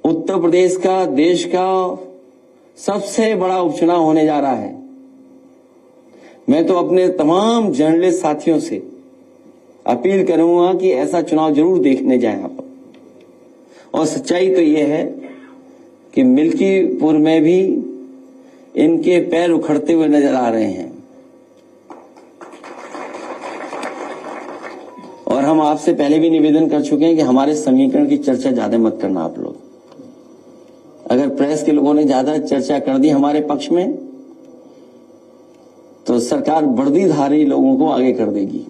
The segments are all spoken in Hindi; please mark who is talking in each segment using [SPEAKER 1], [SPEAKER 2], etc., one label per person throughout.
[SPEAKER 1] उत्तर प्रदेश का देश का सबसे बड़ा उपचुनाव होने जा रहा है। मैं तो अपने तमाम जर्नलिस्ट साथियों से अपील करूंगा कि ऐसा चुनाव जरूर देखने जाएं आप। और सच्चाई तो यह है कि मिल्कीपुर में भी इनके पैर उखड़ते हुए नजर आ रहे हैं। और हम आपसे पहले भी निवेदन कर चुके हैं कि हमारे समीकरण की चर्चा ज्यादा मत करना आप लोग। अगर प्रेस के लोगों ने ज्यादा चर्चा कर दी हमारे पक्ष में तो सरकार वर्दीधारी लोगों को आगे कर देगी।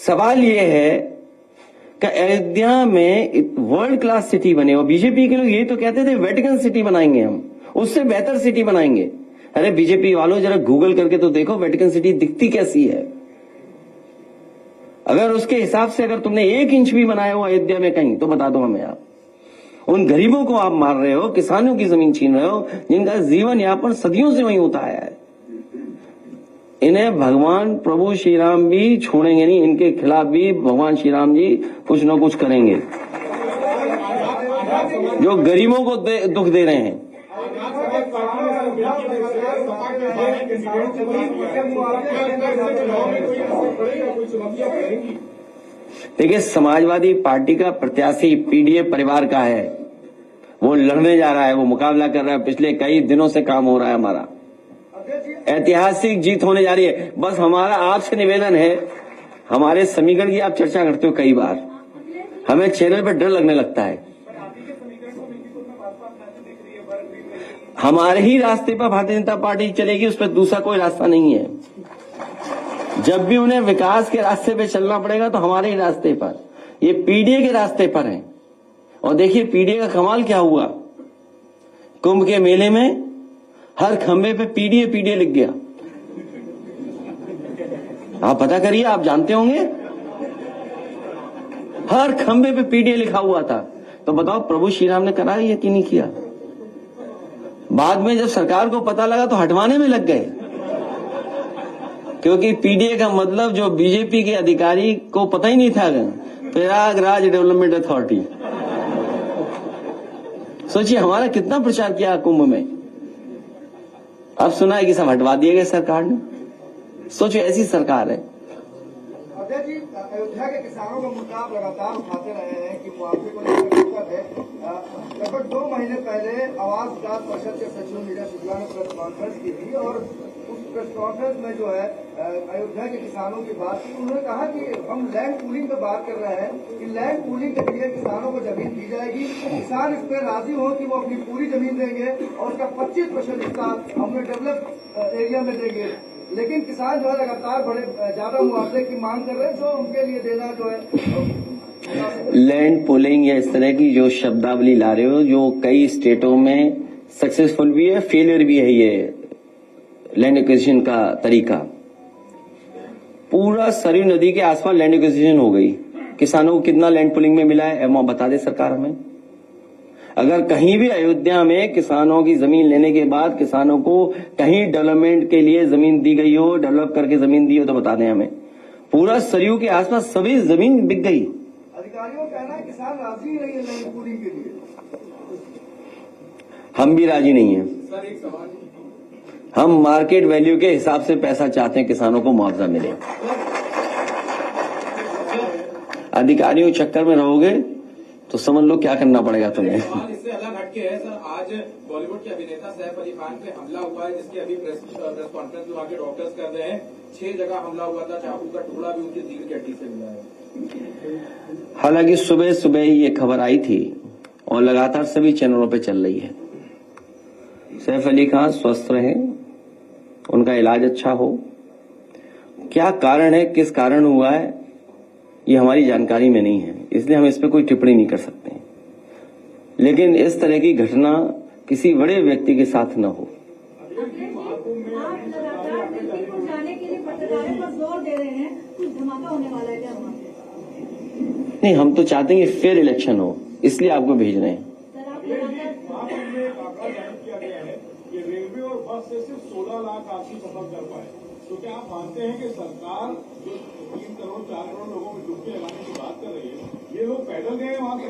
[SPEAKER 1] सवाल यह है कि अयोध्या में वर्ल्ड क्लास सिटी बने और बीजेपी के लोग ये तो कहते थे वेटिकन सिटी बनाएंगे, हम उससे बेहतर सिटी बनाएंगे। अरे बीजेपी वालों जरा गूगल करके तो देखो वेटिकन सिटी दिखती कैसी है। अगर उसके हिसाब से अगर तुमने 1 इंच भी बनाया हो अयोध्या में कहीं तो बता दो हमें आप। उन गरीबों को आप मार रहे हो, किसानों की जमीन छीन रहे हो जिनका जीवन यापन सदियों से वहीं होता आया है। इन्हें भगवान प्रभु श्री राम भी छोड़ेंगे नहीं, इनके खिलाफ भी भगवान श्री राम जी कुछ न कुछ करेंगे जो गरीबों को दुख दे रहे हैं। देखिए, समाजवादी पार्टी का प्रत्याशी पीडीए परिवार का है, वो लड़ने जा रहा है, वो मुकाबला कर रहा है। पिछले कई दिनों से काम हो रहा है हमारा, ऐतिहासिक जीत होने जा रही है। बस हमारा आपसे निवेदन है, हमारे समीकरण की आप चर्चा करते हो कई बार, हमें चैनल पर डर लगने लगता है। हमारे ही रास्ते पर भारतीय जनता पार्टी चलेगी, उस पर दूसरा कोई रास्ता नहीं है। जब भी उन्हें विकास के रास्ते पे चलना पड़ेगा तो हमारे ही रास्ते पर, ये पीडीए के रास्ते पर है। और देखिए पीडीए का कमाल क्या हुआ, कुंभ के मेले में हर खंबे पे पीडीए पीडीए लिख गया। आप पता करिए, आप जानते होंगे, हर खंबे पे पीडीए लिखा हुआ था। तो बताओ प्रभु श्री राम ने करा ये कि नहीं किया? बाद में जब सरकार को पता लगा तो हटवाने में लग गए, क्योंकि पीडीए का मतलब जो बीजेपी के अधिकारी को पता ही नहीं था, प्रयागराज डेवलपमेंट अथॉरिटी। सोचिए हमारा कितना प्रचार किया कुंभ में, अब सुना है कि सब हटवा दिए गए सरकार ने। सोचो ऐसी सरकार है।
[SPEAKER 2] अध्यक्ष जी, अयोध्या के किसानों का मुद्दा आप लगातार उठाते रहे हैं कि मुआवजे को लेकर दिक्कत है। लगभग 2 महीने पहले आवास विकास परिषद के सचिव मीरा शुक्ला ने प्रेस कॉन्फ्रेंस की थी और उस प्रेस कॉन्फ्रेंस में जो है अयोध्या के किसानों की बात की। उन्होंने कहा कि हम लैंड पूलिंग पे बात कर रहे हैं कि लैंड पूलिंग के लिए किसानों को जमीन दी जाएगी, किसान इस पर राजी हो कि वो अपनी पूरी जमीन देंगे और उसका 25% हिस्सा अपने डेवलप एरिया में देंगे। लेकिन किसान जो है लगातार बड़े ज्यादा मुआवजे की मांग कर रहे हैं, जो उनके लिए देना जो है
[SPEAKER 1] लैंड पुलिंग या इस तरह की जो शब्दावली ला रहे हो, जो कई स्टेटों में सक्सेसफुल भी है, फेलियर भी है। ये लैंड एक्विजिशन का तरीका, पूरा सरयू नदी के आसपास लैंड एक्विजिशन हो गई। किसानों को कितना लैंड पुलिंग में मिला है अमाउंट बता दे सरकार हमें। अगर कहीं भी अयोध्या में किसानों की जमीन लेने के बाद किसानों को कहीं डेवलपमेंट के लिए जमीन दी गई हो, डेवलप करके जमीन दी हो तो बता दें हमें। पूरा सरयू के आसपास सभी जमीन बिक गई।
[SPEAKER 2] अधिकारियों का कहना है किसान राजी नहीं है लैंड पूलिंग के लिए।
[SPEAKER 1] हम भी राजी नहीं है।
[SPEAKER 2] सर एक सवाल,
[SPEAKER 1] हम मार्केट वैल्यू के हिसाब से पैसा चाहते हैं, किसानों को मुआवजा मिले। अधिकारियों के चक्कर में रहोगे तो समझ लो क्या करना पड़ेगा तुम्हें।
[SPEAKER 3] इससे अलग हटके है सर, आज बॉलीवुड के अभिनेता सैफ अली खान पे हमला हुआ है, जिसकी अभी प्रेस कॉन्फ्रेंस में वहाँ के डॉक्टर्स कर रहे हैं। 6 जगह हमला हुआ था, चाकू का टुकड़ा भी उनकी रीढ़ की हड्डी से मिला है।
[SPEAKER 1] हालांकि सुबह सुबह ही ये खबर आई थी और लगातार सभी चैनलों पे चल रही है। सैफ अली खान स्वस्थ रहे, उनका इलाज अच्छा हो। क्या कारण है, किस कारण हुआ है, ये हमारी जानकारी में नहीं है, इसलिए हम इस पे कोई टिप्पणी नहीं कर सकते। लेकिन इस तरह की घटना किसी बड़े व्यक्ति के साथ न हो। नहीं, हम तो चाहते हैं कि फेयर इलेक्शन हो, इसलिए आपको भेज रहे हैं।
[SPEAKER 4] रेलवे और बस से सिर्फ 16 लाख आदमी सफर कर पाए, तो क्या आप मानते हैं कि सरकार जो 3 करोड़ 4 करोड़ लोगों में डुबकी लगाने की बात कर रही है, ये लोग पैदल गए वहां तक?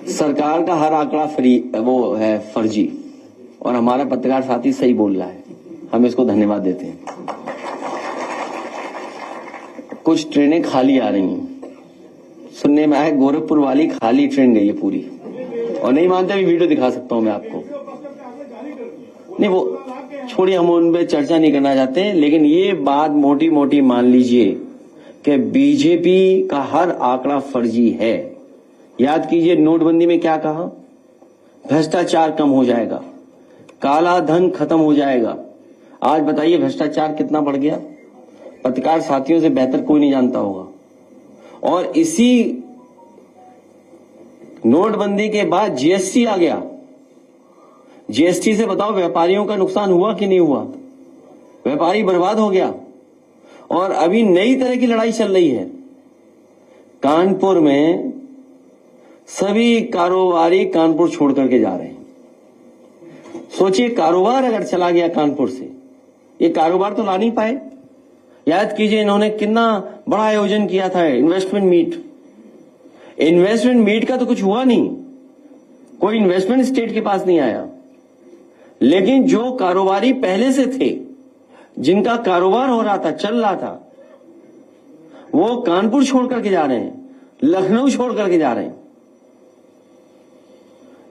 [SPEAKER 1] सरकार का हर आंकड़ा वो है फर्जी, और हमारा पत्रकार साथी सही बोल रहा है, हम इसको धन्यवाद देते हैं। कुछ ट्रेनें खाली आ रही हैं, सुनने में आया गोरखपुर वाली खाली ट्रेन गई है पूरी, और नहीं मानते भी वीडियो दिखा सकता हूं मैं आपको। नहीं वो छोड़िए, हम उन पे चर्चा नहीं करना चाहते, लेकिन ये बात मोटी मोटी मान लीजिए कि बीजेपी का हर आंकड़ा फर्जी है। याद कीजिए नोटबंदी में क्या कहा, भ्रष्टाचार कम हो जाएगा, काला धन खत्म हो जाएगा। आज बताइए भ्रष्टाचार कितना बढ़ गया, पत्रकार साथियों से बेहतर कोई नहीं जानता होगा। और इसी नोटबंदी के बाद जीएसटी आ गया, जीएसटी से बताओ व्यापारियों का नुकसान हुआ कि नहीं हुआ, व्यापारी बर्बाद हो गया। और अभी नई तरह की लड़ाई चल रही है, कानपुर में सभी कारोबारी कानपुर छोड़ करके जा रहे हैं। सोचिए कारोबार अगर चला गया कानपुर से, ये कारोबार तो ला नहीं पाए। याद कीजिए इन्होंने कितना बड़ा आयोजन किया था, इन्वेस्टमेंट मीट। इन्वेस्टमेंट मीट का तो कुछ हुआ नहीं, कोई इन्वेस्टमेंट स्टेट के पास नहीं आया। लेकिन जो कारोबारी पहले से थे, जिनका कारोबार हो रहा था, चल रहा था, वो कानपुर छोड़ करके जा रहे हैं, लखनऊ छोड़ करके जा रहे हैं।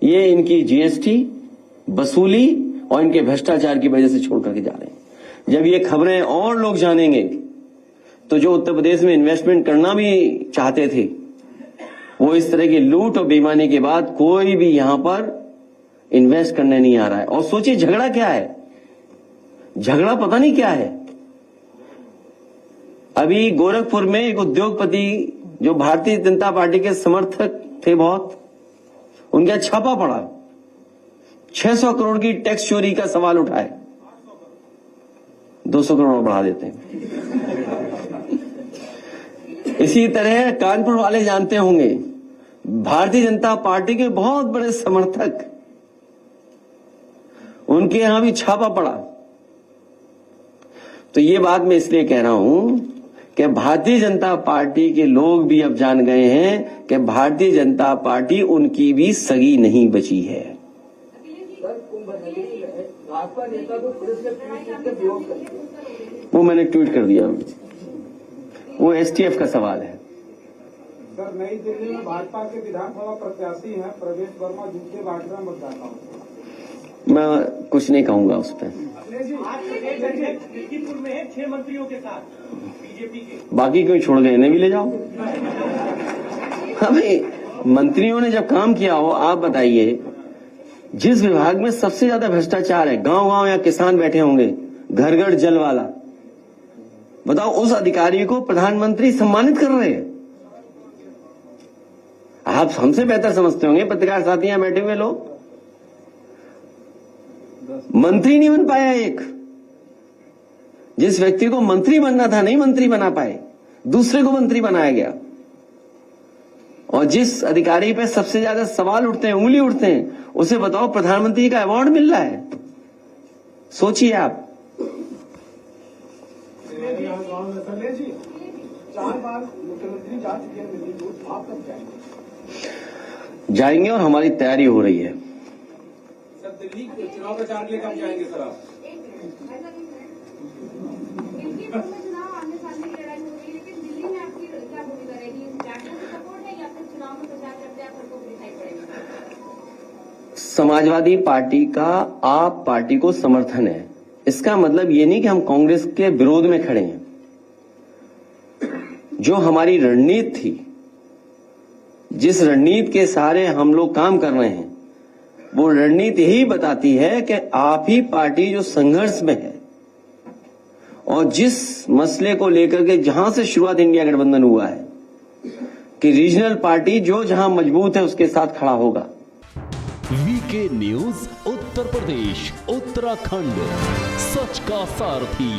[SPEAKER 1] ये इनकी जीएसटी वसूली और इनके भ्रष्टाचार की वजह से छोड़ करके जा रहे हैं। जब ये खबरें और लोग जानेंगे तो जो उत्तर प्रदेश में इन्वेस्टमेंट करना भी चाहते थे, वो इस तरह की लूट और बेईमानी के बाद कोई भी यहां पर इन्वेस्ट करने नहीं आ रहा है। और सोचिए झगड़ा क्या है, झगड़ा पता नहीं क्या है। अभी गोरखपुर में एक उद्योगपति जो भारतीय जनता पार्टी के समर्थक थे बहुत, उनका छापा पड़ा, 600 करोड़ की टैक्स चोरी का सवाल उठाए, 200 करोड़ बढ़ा देते हैं। इसी तरह कानपुर वाले जानते होंगे, भारतीय जनता पार्टी के बहुत बड़े समर्थक, उनके यहां भी छापा पड़ा। तो ये बात मैं इसलिए कह रहा हूं कि भारतीय जनता पार्टी के लोग भी अब जान गए हैं कि भारतीय जनता पार्टी उनकी भी सगी नहीं बची है।
[SPEAKER 2] भाजपा नेता को पुलिस ने ट्वीट करके विरोध कर दिया,
[SPEAKER 1] वो मैंने ट्वीट कर दिया, वो एसटीएफ का सवाल है।
[SPEAKER 4] सर, नई दिल्ली में भाजपा के विधानसभा प्रत्याशी हैं प्रवेश वर्मा, झूठे बांट रहे मतदाताओं को।
[SPEAKER 1] मैं कुछ नहीं कहूंगा उस पर।
[SPEAKER 5] लखीमपुर में 6 मंत्रियों के साथ बीजेपी के,
[SPEAKER 1] बाकी कोई छोड़ गए, इन्हें भी ले जाओ। हाँ भाई, मंत्रियों ने जब काम किया हो, आप बताइए जिस विभाग में सबसे ज्यादा भ्रष्टाचार है, गांव गांव या किसान बैठे होंगे, घर घर जल वाला, बताओ उस अधिकारी को प्रधानमंत्री सम्मानित कर रहे हैं। आप हमसे बेहतर समझते होंगे, पत्रकार साथी यहां बैठे हुए लोग। मंत्री नहीं बन पाया एक, जिस व्यक्ति को मंत्री बनना था नहीं मंत्री बना पाए, दूसरे को मंत्री बनाया गया। और जिस अधिकारी पे सबसे ज्यादा सवाल उठते हैं, उंगली उठते हैं, उसे बताओ प्रधानमंत्री का अवार्ड मिल रहा है। सोचिए आप।
[SPEAKER 2] 4 बार मुख्यमंत्री जा चुके हैं दिल्ली को, आप कब
[SPEAKER 1] जाएंगे? और हमारी तैयारी हो रही है।
[SPEAKER 3] सर दिल्ली चुनाव प्रचार के लिए कब जाएंगे सर आप?
[SPEAKER 6] चुनाव आने सामने की लड़ाई हो रही है, लेकिन दिल्ली में आपकी क्या भूमिका रहेगी? जाटों की सपोर्ट है या फिर चुनाव में प्रचार करते आप सबको दिखाई पड़ेगा?
[SPEAKER 1] समाजवादी पार्टी का आप पार्टी को समर्थन है, इसका मतलब ये नहीं कि हम कांग्रेस के विरोध में खड़े हैं। जो हमारी रणनीति थी, जिस रणनीति के सहारे हम लोग काम कर रहे हैं, वो रणनीति यही बताती है कि आप ही पार्टी जो संघर्ष में है, और जिस मसले को लेकर के जहां से शुरुआत इंडिया गठबंधन हुआ है कि रीजनल पार्टी जो जहां मजबूत है उसके साथ खड़ा होगा।
[SPEAKER 7] वीके न्यूज उत्तर प्रदेश उत्तराखंड, सच का सारथी।